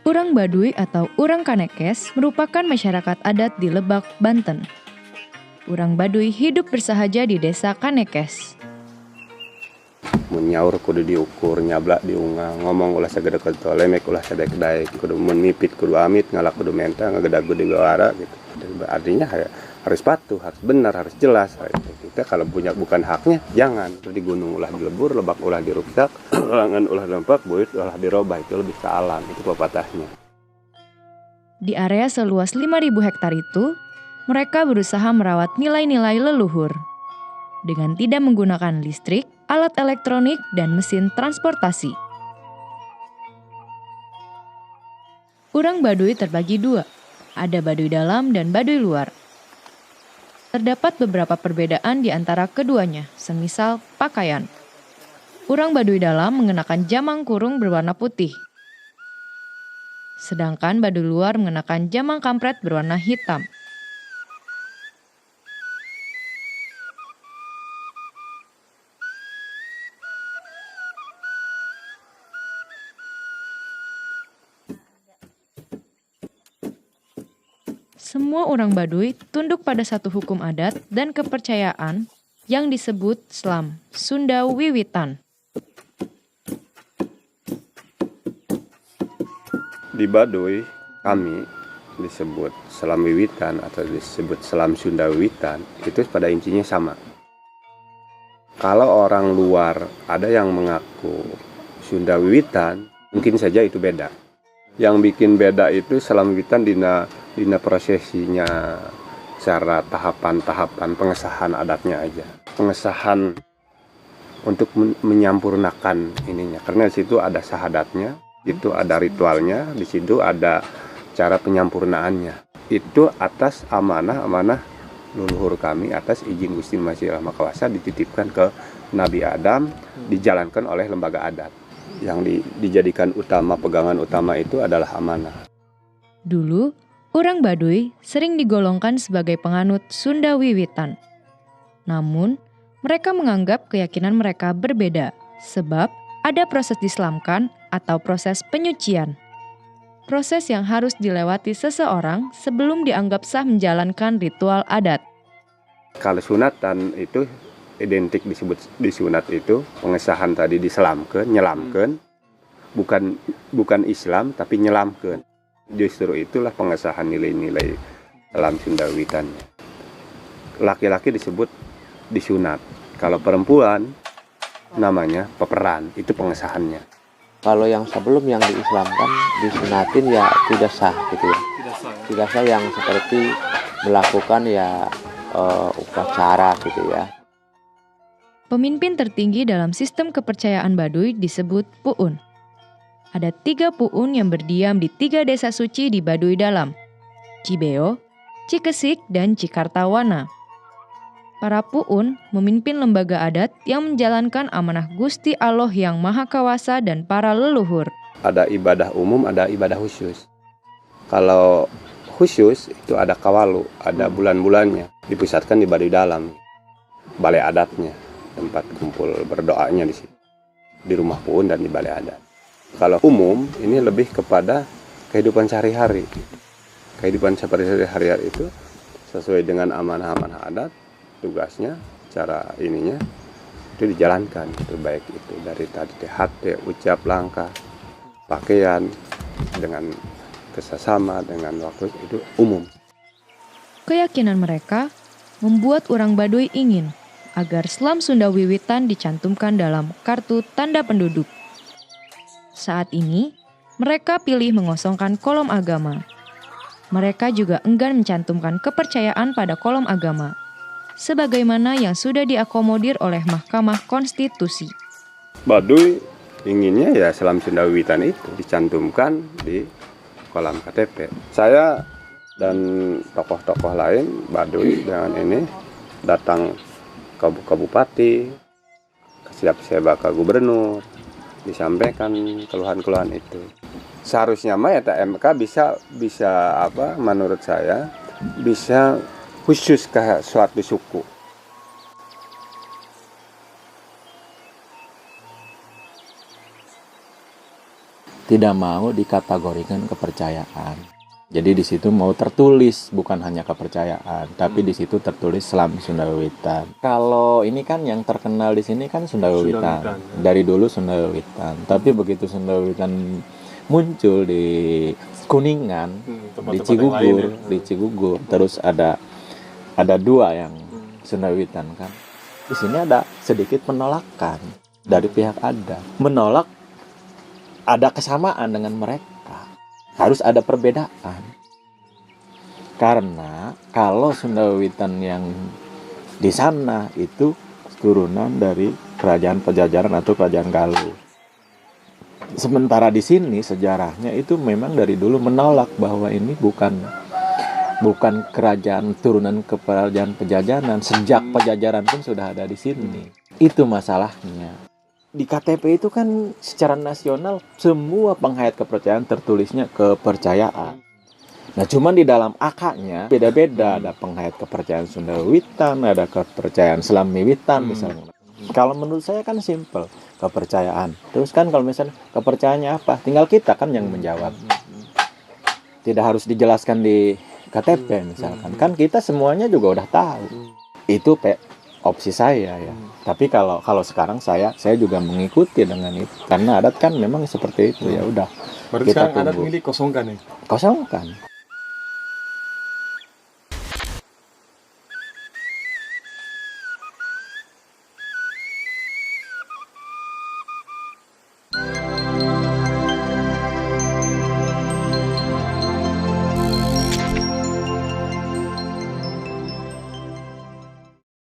Urang Baduy atau Urang Kanekes merupakan masyarakat adat di Lebak, Banten. Urang Baduy hidup bersahaja di desa Kanekes. Mun nyaur kudu diukur, nyablak diungang, ngomong ulah sagede kento, lemek ulah sadek-daek, kudu mun mipit kudu amit, ngalak kudu menta, ngagedagu di gawara gitu. Artinya harus patuh, harus benar, harus jelas. Kita kalau punya bukan haknya, jangan. Di gunung ulah dilebur, lebak ulah diruksak, langan ulah lempak, buit ulah dirobah, itu lebih ke alam, itu pepatahnya. Di area seluas 5.000 hektar itu, mereka berusaha merawat nilai-nilai leluhur. Dengan tidak menggunakan listrik, alat elektronik, dan mesin transportasi. Urang Baduy terbagi dua, ada Baduy dalam dan Baduy luar. Terdapat beberapa perbedaan di antara keduanya, semisal pakaian. Urang Baduy dalam mengenakan jamang kurung berwarna putih. Sedangkan Baduy luar mengenakan jamang kampret berwarna hitam. Semua orang Baduy tunduk pada satu hukum adat dan kepercayaan yang disebut Slam, Sunda Wiwitan. Di Baduy, kami disebut Selam Wiwitan atau disebut Selam Sunda Wiwitan, itu pada intinya sama. Kalau orang luar ada yang mengaku Sunda Wiwitan, mungkin saja itu beda. Yang bikin beda itu Selam Wiwitan dina prosesinya, cara tahapan-tahapan pengesahan adatnya aja. Pengesahan untuk menyampurnakan ininya. Karena di situ ada sahadatnya, itu ada ritualnya, di situ ada cara penyampurnaannya. Itu atas amanah leluhur kami, atas izin Gusti Masih Mahakawasa dititipkan ke Nabi Adam, dijalankan oleh lembaga adat. Yang dijadikan utama, pegangan utama itu adalah amanah. Dulu, Urang Baduy sering digolongkan sebagai penganut Sunda Wiwitan. Namun, mereka menganggap keyakinan mereka berbeda, sebab ada proses dislamkan atau proses penyucian. Proses yang harus dilewati seseorang sebelum dianggap sah menjalankan ritual adat. Kalau sunatan itu identik disebut disunat itu, pengesahan tadi diselamkan, nyelamkan, bukan Islam tapi nyelamkan. Justru itulah pengesahan nilai-nilai dalam Sunda Wiwitannya. Laki-laki disebut disunat. Kalau perempuan namanya peperan, itu pengesahannya. Kalau yang sebelum yang diislamkan, disunatin ya tidak sah gitu ya. Tidak sah yang seperti melakukan ya upacara gitu ya. Pemimpin tertinggi dalam sistem kepercayaan Baduy disebut Puun. Ada 3 Puun yang berdiam di 3 desa suci di Baduy dalam, Cibeo, Cikesik, dan Cikartawana. Para Puun memimpin lembaga adat yang menjalankan amanah Gusti Allah yang Maha Kawasa dan para leluhur. Ada ibadah umum, ada ibadah khusus. Kalau khusus itu ada kawalu, ada bulan-bulannya, dipusatkan di Baduy dalam, balai adatnya, tempat kumpul berdoanya di situ, di rumah Puun dan di balai adat. Kalau umum ini lebih kepada kehidupan sehari-hari. Kehidupan sehari-hari itu sesuai dengan amanah-amanah adat, tugasnya, cara ininya itu dijalankan. Itu baik itu dari tadi hati, ucap, langkah, pakaian, dengan kesesama, dengan waktu, itu umum. Keyakinan mereka membuat orang Baduy ingin agar Slam Sunda Wiwitan dicantumkan dalam kartu tanda penduduk. Saat ini, mereka pilih mengosongkan kolom agama. Mereka juga enggan mencantumkan kepercayaan pada kolom agama, sebagaimana yang sudah diakomodir oleh Mahkamah Konstitusi. Baduy inginnya ya Selam Sunda Wiwitan itu dicantumkan di kolam KTP. Saya dan tokoh-tokoh lain Baduy dengan ini datang ke bupati, siap-siap ke gubernur, disampaikan keluhan-keluhan itu. Seharusnya mah ya MK bisa apa menurut saya bisa khusus ke suatu suku. tidak mau dikategorikan kepercayaan. Jadi di situ mau tertulis bukan hanya kepercayaan, tapi di situ tertulis Selam Sunda Wiwitan. Kalau ini kan yang terkenal di sini kan Sunda Wiwitan. Dari dulu Sunda Wiwitan. Tapi begitu Sunda Wiwitan muncul di Kuningan, di Cigugur, terus ada dua yang Sunda Wiwitan kan. Di sini ada sedikit penolakan dari pihak adat. Menolak ada kesamaan dengan mereka. Harus ada perbedaan. Karena kalau Sunda Wiwitan yang di sana itu turunan dari kerajaan Pajajaran atau kerajaan Galuh. Sementara di sini sejarahnya itu memang dari dulu menolak bahwa ini bukan kerajaan turunan kerajaan Pajajaran. Sejak Pajajaran pun sudah ada di sini. Itu masalahnya. Di KTP itu kan secara nasional semua penghayat kepercayaan tertulisnya kepercayaan. Nah cuman di dalam akadnya beda-beda. Ada penghayat kepercayaan Sunda Wiwitan, ada kepercayaan Selam Wiwitan misalnya. Kalau menurut saya kan simple, kepercayaan. Terus kan kalau misalnya kepercayaannya apa? Tinggal kita kan yang menjawab. Tidak harus dijelaskan di KTP misalkan. Kan kita semuanya juga udah tahu. Itu opsi saya ya. Tapi kalau sekarang saya juga mengikuti dengan itu. Karena adat kan memang seperti itu ya udah. Berarti sekarang adat milih kosongkan ya? Kosongkan.